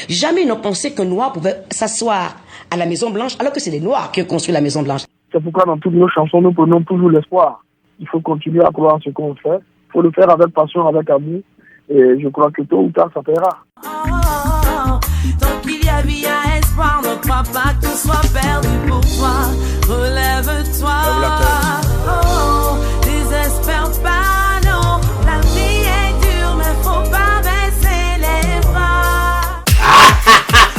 Jamais ils n'ont pensé qu'un noir pouvait s'asseoir à la Maison Blanche alors que c'est les noirs qui ont construit la Maison Blanche. C'est pourquoi dans toutes nos chansons, nous prenons toujours l'espoir. Il faut continuer à croire en ce qu'on fait. Il faut le faire avec passion, avec amour. Et je crois que tôt ou tard, ça paiera. Tant qu'il y a vie à espoir, ne crois pas que tout soit perdu pour toi. Relève-toi. Désespère pas, non. La vie est dure, mais faut pas baisser les bras.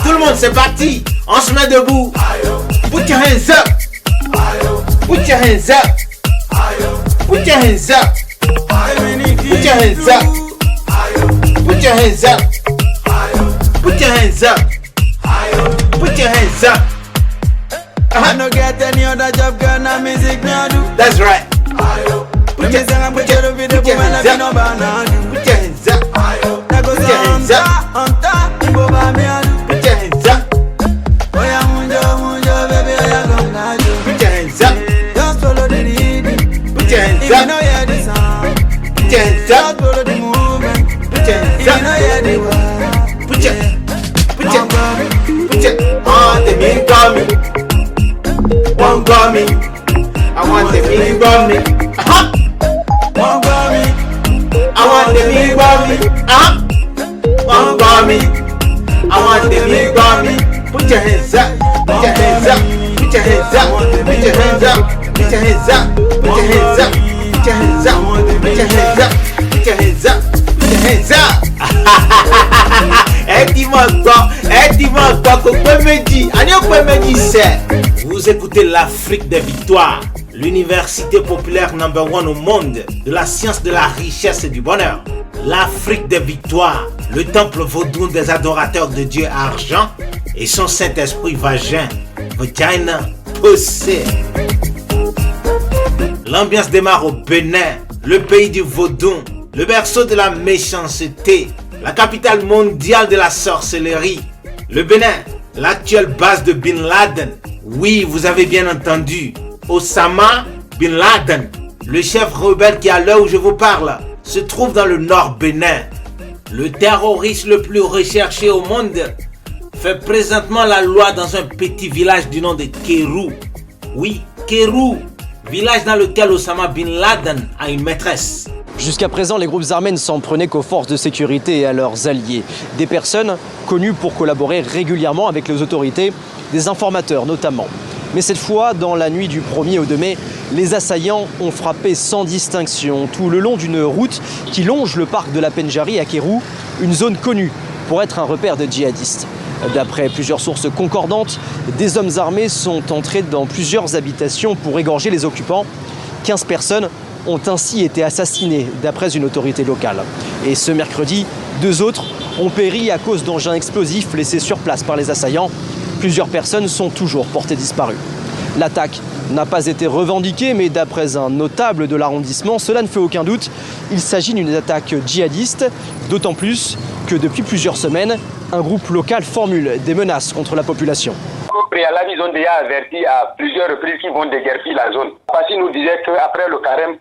Tout le monde, c'est parti. On se met debout. Put your hands up. Put your hands up. Put your hands up. Put your hands up. Put your hands up. Put your hands up. Put your hands up. I no get any other job, girl, na music me I do. That's right. Put your hands up. Put your hands up. Put your hands up. Put your hands up. Put your hands up. Put your hands up. Oh yeah, munjo, baby, oh yeah, come now. Put your hands up. Just follow the rhythm. Put your hands If you up. know hear the sound, Put your hands just up. follow the movement. Put your If hands you know up. hear the word, Put your on the big gummy. One gummy. I want the big gummy. one gummy, I want the big gummy. One gummy. I want the big gummy. Put your hands up. Put your hands up. Put your hands up. Put your hands up. Put your hands up. Put your hands up. Put your hands up. Put your hands up. Put your hands up. Put your hands up. Vous écoutez l'Afrique des victoires, l'université populaire number 1 au monde, de la science, de la richesse et du bonheur. L'Afrique des victoires, le temple vaudou des adorateurs de Dieu argent et son Saint-Esprit vagin, vagina, poussé. L'ambiance démarre au Bénin, le pays du vaudou, le berceau de la méchanceté, la capitale mondiale de la sorcellerie. Le Bénin, l'actuelle base de Bin Laden. Oui, vous avez bien entendu. Osama Bin Laden, le chef rebelle qui, à l'heure où je vous parle, se trouve dans le nord Bénin. Le terroriste le plus recherché au monde fait présentement la loi dans un petit village du nom de Kérou. Oui, Kérou, village dans lequel Osama Bin Laden a une maîtresse. Jusqu'à présent, les groupes armés ne s'en prenaient qu'aux forces de sécurité et à leurs alliés. Des personnes connues pour collaborer régulièrement avec les autorités, des informateurs notamment. Mais cette fois, dans la nuit du 1er au 2 mai, les assaillants ont frappé sans distinction tout le long d'une route qui longe le parc de la Pendjari à Kérou, une zone connue pour être un repère de djihadistes. D'après plusieurs sources concordantes, des hommes armés sont entrés dans plusieurs habitations pour égorger les occupants. 15 personnes ont ainsi été assassinés d'après une autorité locale. Et ce mercredi, 2 autres ont péri à cause d'engins explosifs laissés sur place par les assaillants. Plusieurs personnes sont toujours portées disparues. L'attaque n'a pas été revendiquée, mais d'après un notable de l'arrondissement, cela ne fait aucun doute. Il s'agit d'une attaque djihadiste, d'autant plus que depuis plusieurs semaines, un groupe local formule des menaces contre la population. Au préalable, ils ont déjà averti à plusieurs reprises qu'ils vont déguerpir la zone. Parce qu'ils nous disaient qu'après le carême,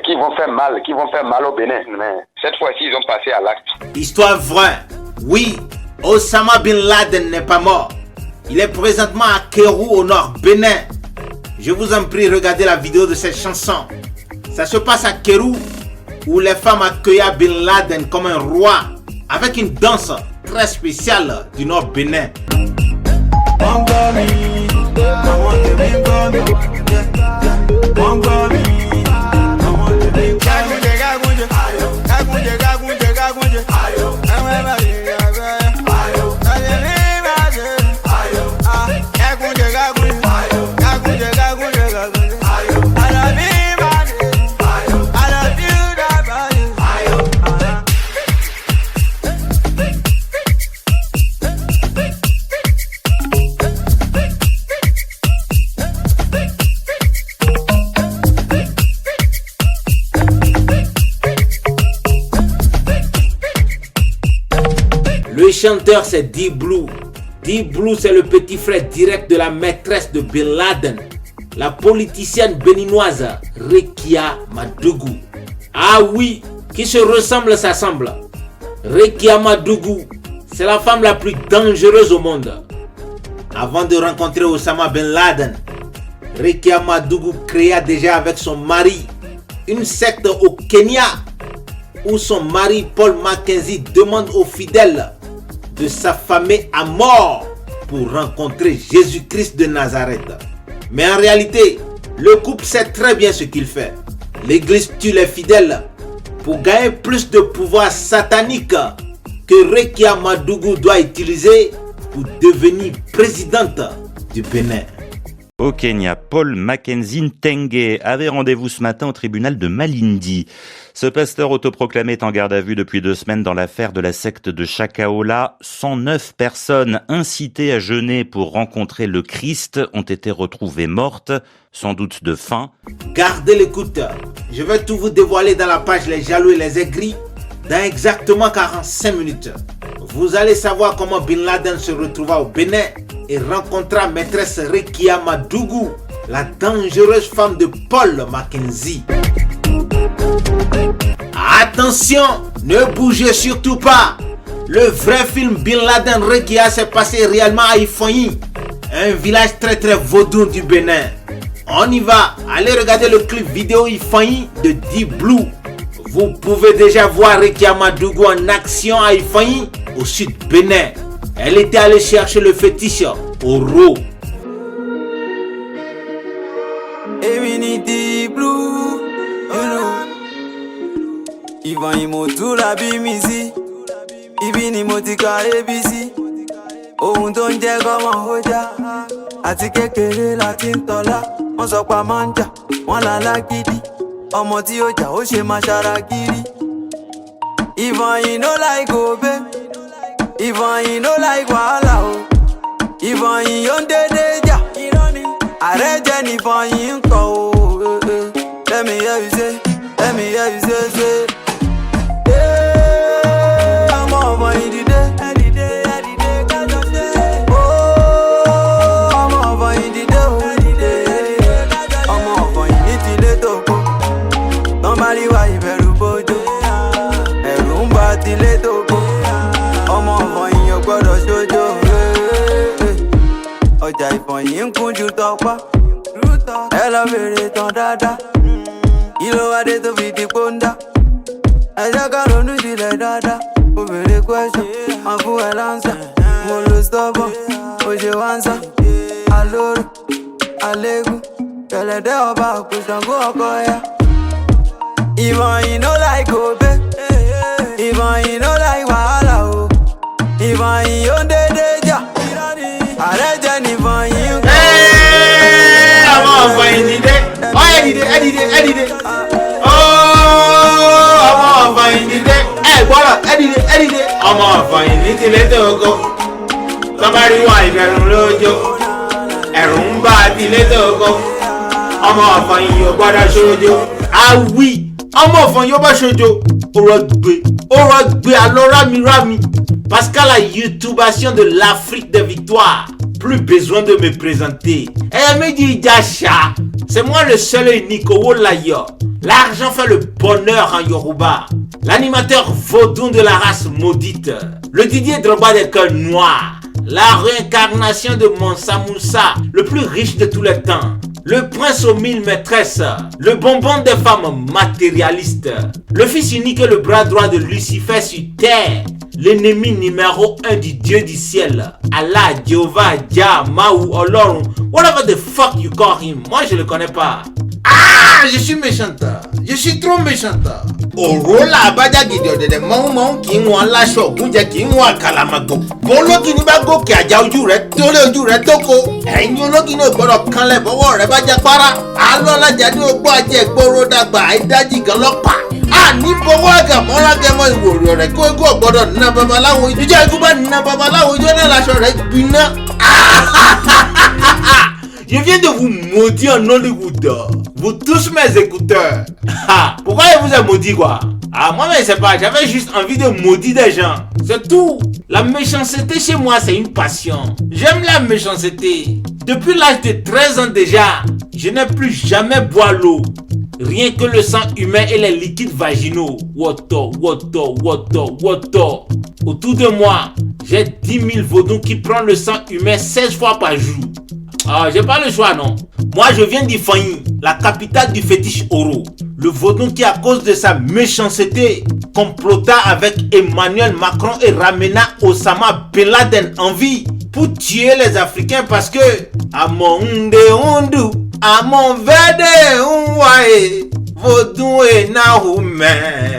qu'ils vont faire mal au Bénin. Mais cette fois-ci, ils ont passé à l'acte. Histoire vraie. Oui, Osama Bin Laden n'est pas mort. Il est présentement à Kérou au nord Bénin. Je vous en prie, regardez la vidéo de cette chanson. Ça se passe à Kérou où les femmes accueillent Bin Laden comme un roi avec une danse très spéciale du nord Bénin. Le chanteur c'est Deep Blue. Deep Blue c'est le petit frère direct de la maîtresse de Bin Laden, la politicienne béninoise Rekia Madougou. Ah oui, qui se ressemble s'assemble. Rekia Madougou, c'est la femme la plus dangereuse au monde. Avant de rencontrer Osama Ben Laden, Rekia Madougou créa déjà avec son mari une secte au Kenya où son mari Paul Mackenzie demande aux fidèles de s'affamer à mort pour rencontrer Jésus-Christ de Nazareth. Mais en réalité, le couple sait très bien ce qu'il fait. L'église tue les fidèles pour gagner plus de pouvoir satanique que Rekia Madougou doit utiliser pour devenir présidente du Bénin. Au Kenya, Paul Mackenzie Ntenge avait rendez-vous ce matin au tribunal de Malindi. Ce pasteur autoproclamé est en garde à vue depuis 2 semaines dans l'affaire de la secte de Chakaola. 109 personnes incitées à jeûner pour rencontrer le Christ ont été retrouvées mortes, sans doute de faim. Gardez l'écoute, je vais tout vous dévoiler dans la page Les Jaloux et les Aigris dans exactement 45 minutes. Vous allez savoir comment Bin Laden se retrouva au Bénin et rencontra maîtresse Rekia Madougou, la dangereuse femme de Paul Mackenzie. Attention, ne bougez surtout pas. Le vrai film Bin Laden Rekia s'est passé réellement à Ifonyi, un village très vaudou du Bénin. On y va, allez regarder le clip vidéo Ifonyi de Deep Blue. Vous pouvez déjà voir Rekia Madougou en action à Ifonyi, au sud Bénin. Elle était allée chercher le fétiche au Ro. Deep Blue, Ivan Imotu la bimisi, Ibini Motika ABC. Ohun tó ń jẹ́ kọ́mọ ọjà, àti kékeré la ti ń tọ́lá. Wọ́n sọ pa máa ń jà, wọ́n la lágídí. Ọmọ tí ó jà ó ṣe máa ṣara gírí. Ivan yìí no like obe, Ivan yìí no like wàhálà o. Ivan yìí ó ń dédé jà, ààrẹ jẹ́ nìbọn yìí ń kọ́ o. Let me hear you say, let me hear you say. Ọmọ ọmọ yìí dìde. Wá ìbẹ̀rù bójú, ẹ̀rù ń bá tilé tókó. Ọmọ Ìfọ̀yín ò gbọ́dọ̀ ṣojo. Ọjà Ìfọ̀yín ń kún ju tọpá. Ẹ lọ bèrè tán dáadáa. Kí ló wá dé tó fi di pọ́ńdà? Ẹ jẹ́ ká ronú jinlẹ̀ dáadáa. Mo bèrè question, máa fún ẹ lánsà. Mo lo stubborn, ó ṣe wánsà. Alóró, alégún, kẹ̀lẹ̀dẹ́ ọba àkùsàngó ọkọ ya. Ivan yìí no like obe, Ivan yìí no like wàhálà o. Ivan yìí ó ń dédé jà, ààrẹ jẹ́ nìbọn yìí ń kọ́. Ọmọ Ìfọ̀yín dìde, ẹ dìde. Ọmọ Ìfọ̀yín dìde, ẹ gbọ́dọ̀ ẹ dìde. Ọmọ Ìfọ̀yín ní tilẹ̀ tó kọ́. Tọ́bárí wà ìbẹ̀rù lójó, ẹ̀rù ń bá tilẹ̀ tó kọ́. Ọmọ Ìfọ̀yín ò gbọ́dọ̀ ṣojo. Ah oui! Ọmọ Ìfọ̀yín bá ṣojo, ó rọgbé alors rami. Parce qu'à la youtubation de l'Afrique des victoires, plus besoin de me présenter. Eh me dit Jasha, c'est moi le seul et unique au Wolayo. L'argent fait le bonheur en Yoruba. L'animateur vaudou de la race maudite. Le Didier Drogba des cœurs noirs. La réincarnation de Mansa Moussa, le plus riche de tous les temps. Le prince aux 1000 maîtresses, le bonbon des femmes matérialistes, le fils unique et le bras droit de Lucifer sur terre, l'ennemi numéro 1 du Dieu du ciel, Allah, Jehovah, Jah, Maou, Olorun, whatever the fuck you call him, moi je le connais pas. Ah, je suis méchante, je suis trop méchante. Òró là abájá gidi ọ̀dẹ̀dẹ̀ mọ́hún kì í wọn aláṣọ ògúnjẹ kì í wọn àkàlàmàgbò. Bó ológin ní bá gòkè àjà ojú rẹ̀ tó lé ojú rẹ̀ tó ko. Ẹ̀yin ológin náà gbọ́dọ̀ kanlẹ̀ bọ́wọ́ rẹ̀ bá já para. Alọ́ alájà ní ogbó ajẹ́ ìgboro dàgbà àìdájì gan lọ́pàá. Àní bọ́wọ́ àgàmọ́ra gẹmọ ìwòrò rẹ̀ kó egó ọ̀gbọ́dọ̀ nínú babaláwo. Ìjọ ikú bá nínú babaláwo ìjọ náà láṣọ rẹ̀ gbiná. Je viens de vous maudire en Hollywood. Vous tous mes écouteurs. Pourquoi je vous ai maudit quoi? Ah, moi mais c'est pas, j'avais juste envie de maudire des gens. C'est tout. La méchanceté chez moi c'est une passion. J'aime la méchanceté. Depuis l'âge de 13 ans déjà, je n'ai plus jamais boire l'eau. Rien que le sang humain et les liquides vaginaux. Autour de moi, j'ai 10 000 vaudous qui prennent le sang humain 16 fois par jour. Ah, j'ai pas le choix, non. Moi, je viens d'Ifani, la capitale du fétiche Oro. Le vaudou qui, à cause de sa méchanceté, complota avec Emmanuel Macron et ramena Osama Ben Laden en vie pour tuer les Africains parce que Amonde Ondu, Amon Vede Unwae, vaudou et Nahume,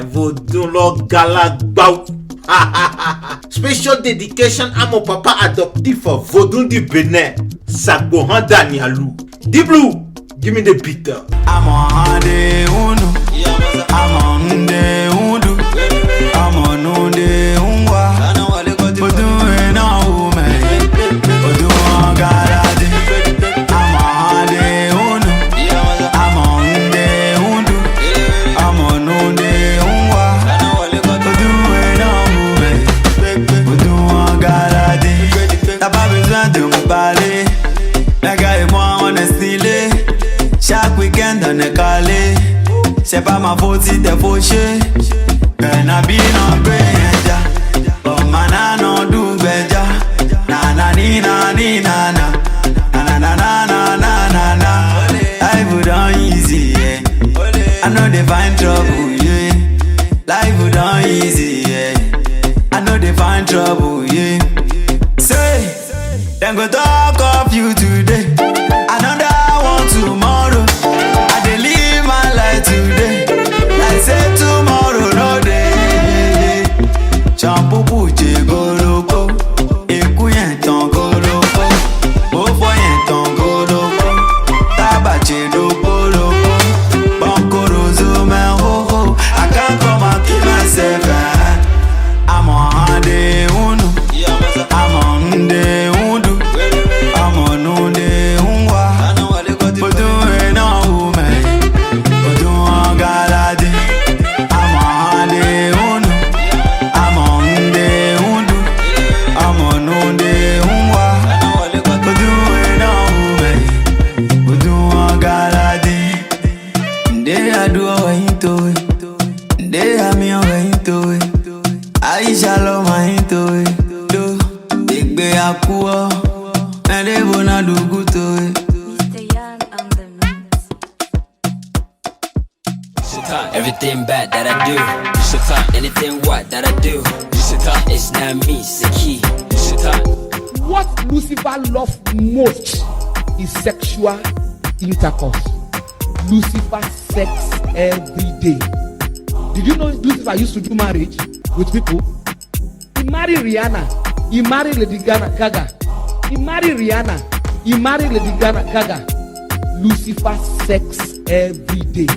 vaudou lo galagbaou. Special dedication à mon papa adoptif vaudou du Bénin, Sagohan Danielou. Diblou, give me the beat. I'm on the uno, I'm on the undo, I'm on the unwa. But doing all man, but doing galadi. I'm on the uno, I'm on the undo, I'm on the unwa. But doing all man, but doing galadi. T'as pas besoin de me parler, les gars et moi on est stylé. Chaque week-end on est calé. C'est pas ma faute si t'es fauché. Ben abi non beja, oh mana non do beja. Na na ni na ni na na, na na na na na na na. Life would on easy, yeah. I know they find trouble, yeah. Life would on easy, yeah. I know they find trouble, yeah. Say, them go talk of you today. Another one tomorrow. I dey live my life today. Like say tomorrow no day. Shampoo puche goloko, eku yen tan goloko, ofo yen tan goloko, tabache do goloko, bankoro zo men ho ho. I can't come and keep myself. I'm on the uno, I'm on the undo, I'm on the unwa. But doing all man, but doing galadi. I'm on the uno, I'm on the undo, I'm on the unwa. But doing all man, but doing galadi. They are doing into it, they are me into it. Aisha lo ma into it, do big be akuo, and they wanna do good to it. Everything bad that I do, anything what that I do, it's not me, it's the key. What Lucifer loves most is sexual intercourse. Lucifer sex every day. Did you know Lucifer used to do marriage with people? He married Rihanna, he married Lady Gaga, he married Rihanna, he married Lady Gaga. Lucifer sex every day.